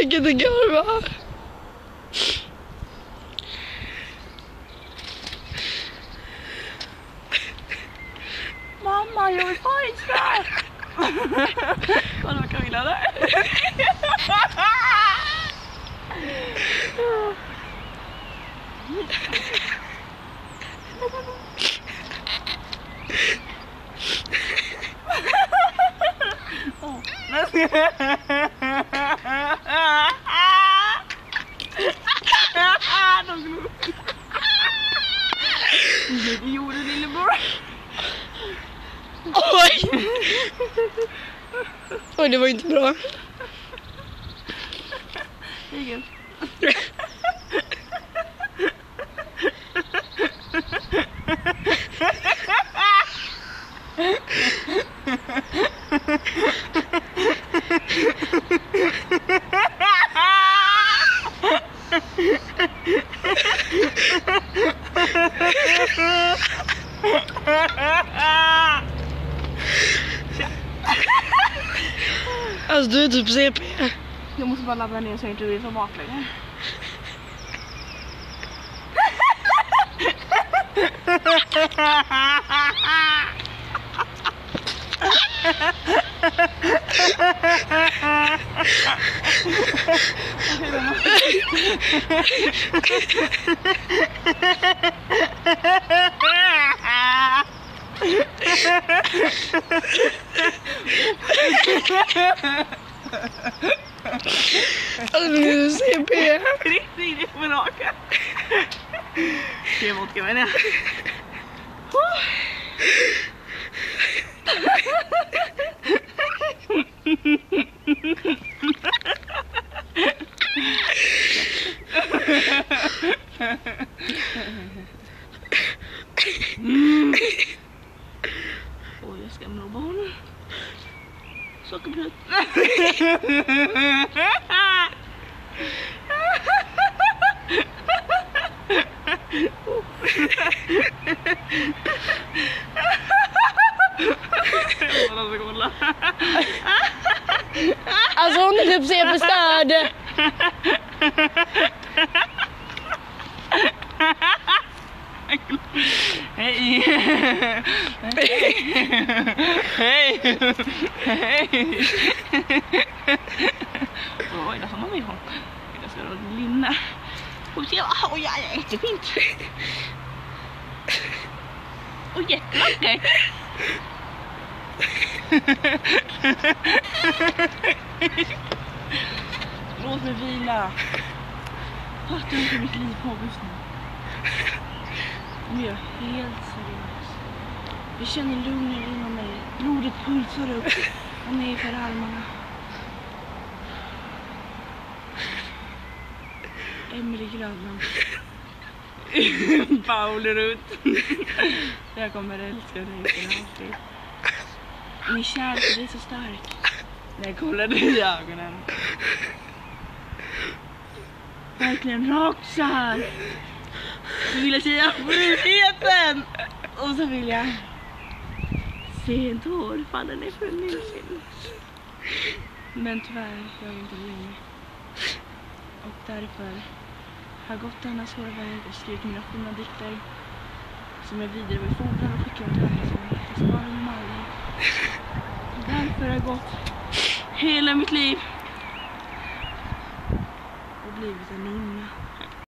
Jag kan inte garva. Mamma, jag vill bajsa! Kolla vad Camilla där. Det gjorde lillebror. Oj! Oj, det var inte bra. Igen. Alltså du är typ CP. Jag måste bara ladda ner så jag inte blir så baklänge. Alltså du är CP. Riktigt för raka. Det är vodka menar jag. Oj, jag ska nog barn. Sockerbröd. Alltså hon är typ CP-störd. Hej! Hej! Hej! Oj, där har man mig ifrån. Jag ska ha linna. Och se, oj, ja, jättefint. Och jättevackert. Låt mig vila. Fattar inte mitt liv på just nu. Nu är jag helt seriös. Jag känner lugnet inom mig. Blodet pulsar upp och ner för armarna. Emily Grönland. Paul runt. Jag kommer älska dig för alltid. Min kärlek är så stark. När jag kollar dig i ögonen. Verkligen rakt så här. Så vill jag säga friheten. Och så vill jag se en tår falla ner för min kind. Men tyvärr, jag är inte länge. Och därför har jag gått denna svåra väg och skrivit mina fina dikter som jag vidare vill fordra och skicka till alla som jag sparar dem aldrig. Därför har jag gått hela mitt liv och blivit en nunna.